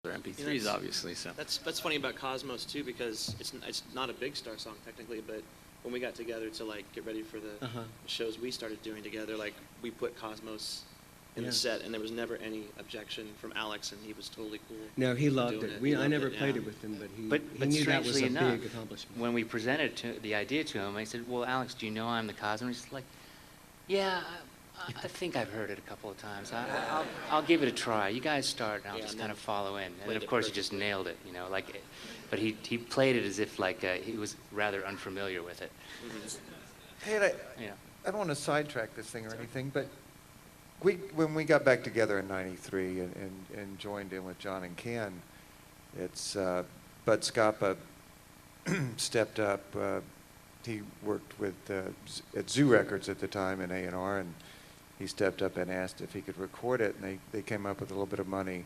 They're MP3s, obviously. So that's funny about Cosmos too, because it's not a Big Star song technically, but when we got together to like get ready for the shows we started doing together, like we put Cosmos in the set, and there was never any objection from Alex, and he was totally cool. No, he loved it. I never played it with him, but he knew that was a big accomplishment. When we presented the idea to him, I said, "Well, Alex, do you know I'm the Cosmos?" He's like, "Yeah, I think I've heard it a couple of times. I'll give it a try. You guys start, and I'll just kind of follow in." And of course, he just nailed it, you know. Like, but he played it as if like he was rather unfamiliar with it. Hey, I don't want to sidetrack this thing or anything, but when we got back together in '93 and joined in with John and Ken, it's Bud Scapa stepped up. He worked with at Zoo Records at the time in A&R, and he stepped up and asked if he could record it, and they came up with a little bit of money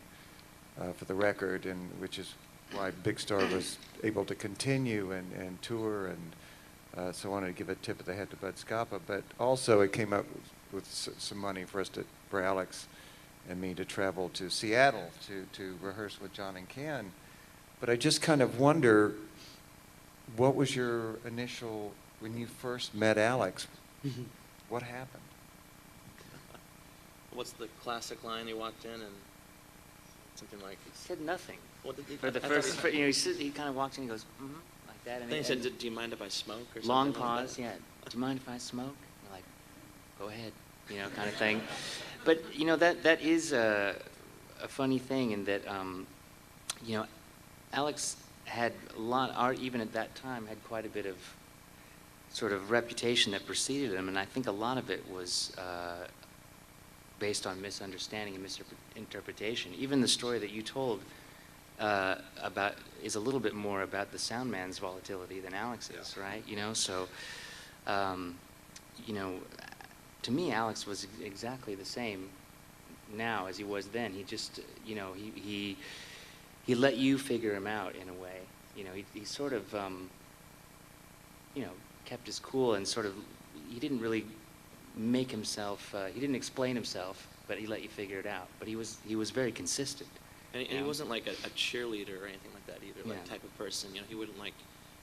for the record, and which is why Big Star was able to continue and tour, and so I wanted to give a tip of the hat to Bud Scapa, but also it came up with some money for Alex and me to travel to Seattle to rehearse with John and Ken. But I just kind of wonder, what was your initial, when you first met Alex, what happened? What's the classic line? He walked in and something like... He said nothing. What did he, for the first, he kind of walks in and goes, like that. And then he said, "Do you mind if I smoke?" Or something long like pause, that? yeah. "Do you mind if I smoke?" And like, "Go ahead," you know, kind of thing. But, you know, that is a funny thing in that, you know, Alex had a lot, even at that time, had quite a bit of sort of reputation that preceded him, and I think a lot of it was based on misunderstanding and misinterpretation. Even the story that you told about is a little bit more about the sound man's volatility than Alex's, right? You know, so, you know, to me, Alex was exactly the same now as he was then. He just, you know, he let you figure him out in a way. You know, he sort of, you know, kept his cool and sort of, he didn't really make himself, he didn't explain himself, but he let you figure it out. But he was very consistent. And he wasn't like a cheerleader or anything like that either, like type of person. You know, he wouldn't like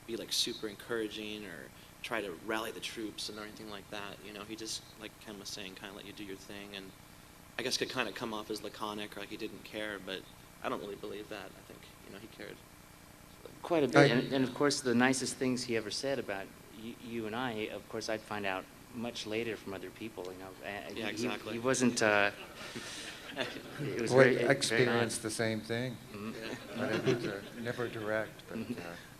be like super encouraging or try to rally the troops and or anything like that. You know, he just, like Ken was saying, kind of let you do your thing, and I guess could kind of come off as laconic or like he didn't care, but I don't really believe that. I think, you know, he cared. Quite a bit, and of course the nicest things he ever said about you and I, of course I'd find out much later from other people, you know. Yeah, exactly. He wasn't, it was Well, very, I experienced the same thing. Yeah. I didn't, never direct,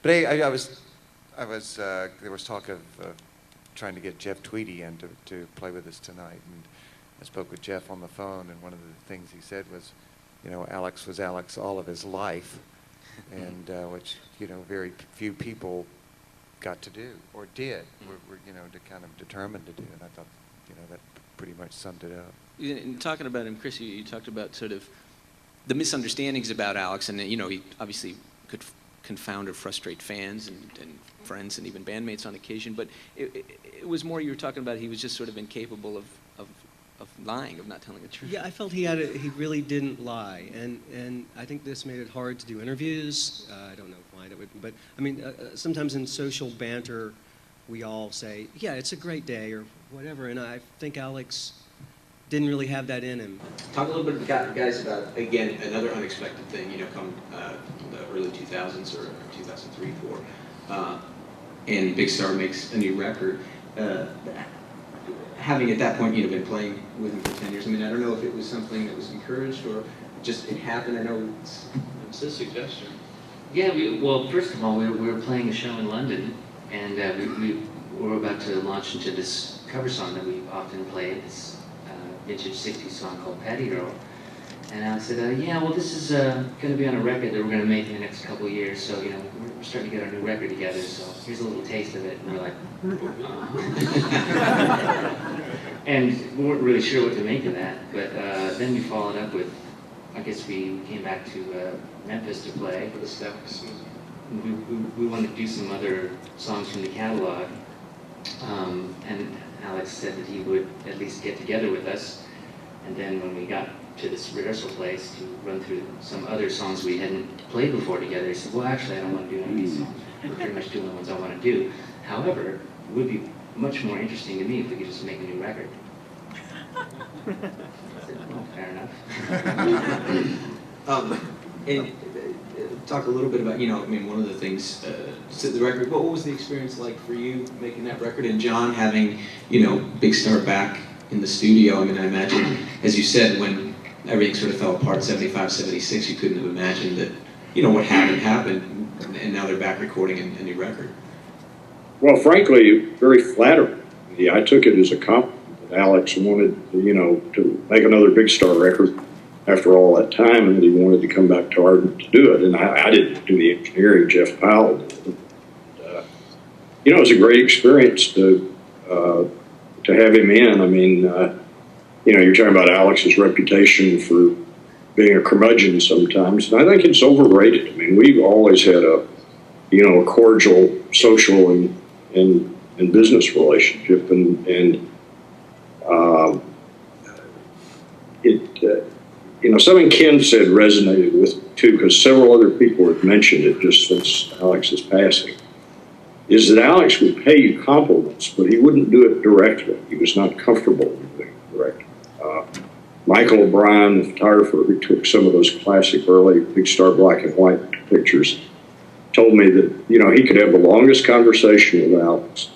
but hey, there was talk of trying to get Jeff Tweedy in to play with us tonight, and I spoke with Jeff on the phone, and one of the things he said was, you know, Alex was Alex all of his life, and which, you know, very few people got to do or did, were you know, to kind of determined to do, and I thought, you know, that pretty much summed it up. In talking about him, Chris, you talked about sort of the misunderstandings about Alex, and you know, he obviously could confound or frustrate fans and friends and even bandmates on occasion, but it was more, you were talking about he was just sort of incapable of lying, of not telling the truth. Yeah, I felt he really didn't lie, and I think this made it hard to do interviews. I don't know why that would, but I mean, sometimes in social banter, we all say, "Yeah, it's a great day," or whatever, and I think Alex didn't really have that in him. Talk a little bit, guys, about, again, another unexpected thing, you know, come the early 2000s or 2003, 4, and Big Star makes a new record. Having at that point, you know, been playing with him for 10 years, I mean, I don't know if it was something that was encouraged or just it happened. I know it's a suggestion. Yeah, well, first of all, we were playing a show in London, and we were about to launch into this cover song that we often play, this vintage 60s song called Patty Girl. And Alex said, yeah, well, this is going to be on a record that we're going to make in the next couple of years, so, you know, we're starting to get our new record together, so here's a little taste of it. And we're like, and we weren't really sure what to make of that, but then we followed up with, I guess we came back to Memphis to play. For the steps. We wanted to do some other songs from the catalog, and Alex said that he would at least get together with us, and then when we got to this rehearsal place to run through some other songs we hadn't played before together. He said, well, actually, I don't want to do any of these songs. We're pretty much doing the ones I want to do. However, it would be much more interesting to me if we could just make a new record. I said, well, fair enough. And talk a little bit about, I mean, one of the things, the record, what was the experience like for you making that record? And John having, Big Star back in the studio. I mean, I imagine, as you said, when everything sort of fell apart, 75, 76, you couldn't have imagined that, what happened, and now they're back recording a new record. Well, frankly, very flattering. Yeah, I took it as a compliment that Alex wanted, to make another Big Star record after all that time, and that he wanted to come back to Ardent to do it. And I didn't do the engineering, Jeff Powell did it. It was a great experience to have him in. I mean, you're talking about Alex's reputation for being a curmudgeon sometimes, and I think it's overrated. I mean, we've always had a cordial social and business relationship, and something Ken said resonated with me too, because several other people have mentioned it just since Alex's passing, is that Alex would pay you compliments, but he wouldn't do it directly. He was not comfortable with doing it directly. Michael O'Brien, the photographer who took some of those classic early Big Star black and white pictures, told me that, he could have the longest conversation with Alex,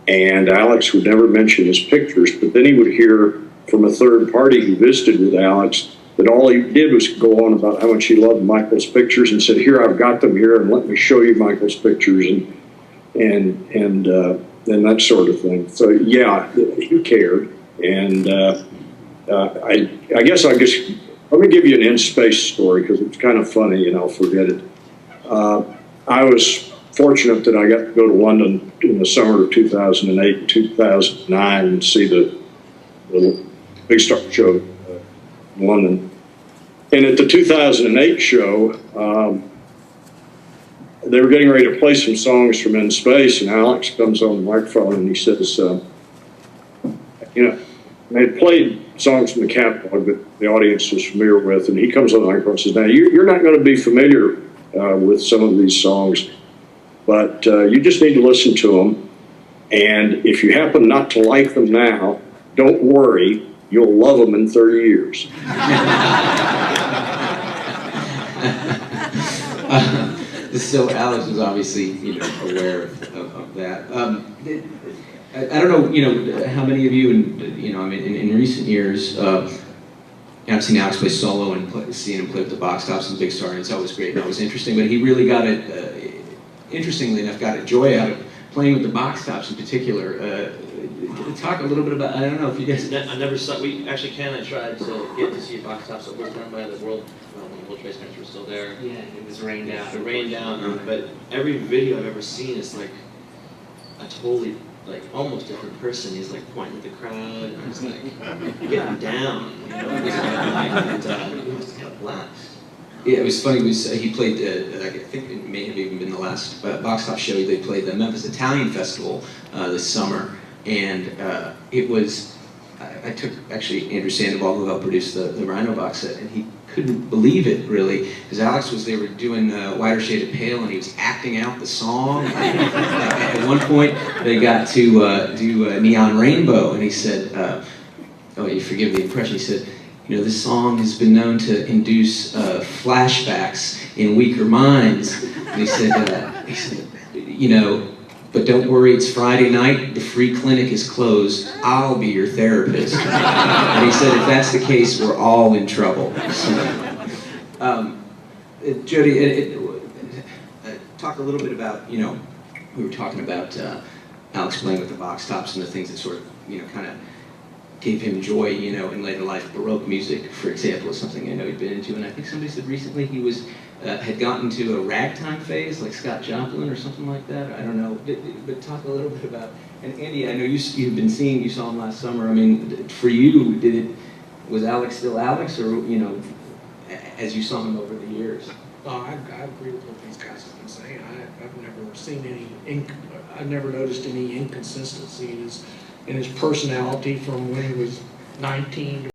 and Alex would never mention his pictures, but then he would hear from a third party who visited with Alex that all he did was go on about how much he loved Michael's pictures and said, here, I've got them here, and let me show you Michael's pictures, and that sort of thing. So, yeah, he cared, and I guess let me give you an in-space story, because it's kind of funny, and I'll forget it. I was fortunate that I got to go to London in the summer of 2008 and 2009 and see the Big Star show in London. And at the 2008 show, they were getting ready to play some songs from In Space, and Alex comes on the microphone and he says, they had played songs from the catalog that the audience was familiar with, and he comes on the microphone and says, now, you're not going to be familiar with some of these songs, but you just need to listen to them, and if you happen not to like them now, don't worry, you'll love them in 30 years. So Alex was obviously, aware of that. I don't know, how many of you, in recent years, I've seen Alex play solo and seen him play with the Box Tops and Big Star, and it's always great and always interesting. But he really got it, interestingly enough, got a joy out of playing with the Box Tops in particular. Talk a little bit about, I don't know if you guys... I never saw, Ken and I tried to get to see Box Tops that was done by the World Trade Centers were still there. Yeah, it was rained out. It rained down, but every video I've ever seen is like a totally, almost different person. He's like pointing at the crowd, and he's like getting down, and it was kind of blast. Yeah, it was funny. He played, I think it may have even been the last Box Top show. They played the Memphis Italian Festival this summer, and it was, I took actually Andrew Sandoval, who helped produce the Rhino box set, and he couldn't believe it, really, because Alex they were doing Wider Shade of Pale, and he was acting out the song. At one point, they got to do Neon Rainbow, and he said, oh, you forgive the impression, he said, this song has been known to induce flashbacks in weaker minds. And he said, but don't worry, it's Friday night, the free clinic is closed, I'll be your therapist. And he said, if that's the case, we're all in trouble. So, Jody, talk a little bit about, we were talking about Alex playing with the Box Tops and the things that sort of, kind of gave him joy, in later life. Baroque music, for example, is something I know he'd been into, and I think somebody said recently he was had gotten to a ragtime phase, like Scott Joplin or something like that. I don't know, but talk a little bit about. And Andy, I know you saw him last summer. I mean, for you, was Alex still Alex, or as you saw him over the years? I agree with what these guys have been saying. I've never noticed any inconsistency in his personality from when he was 19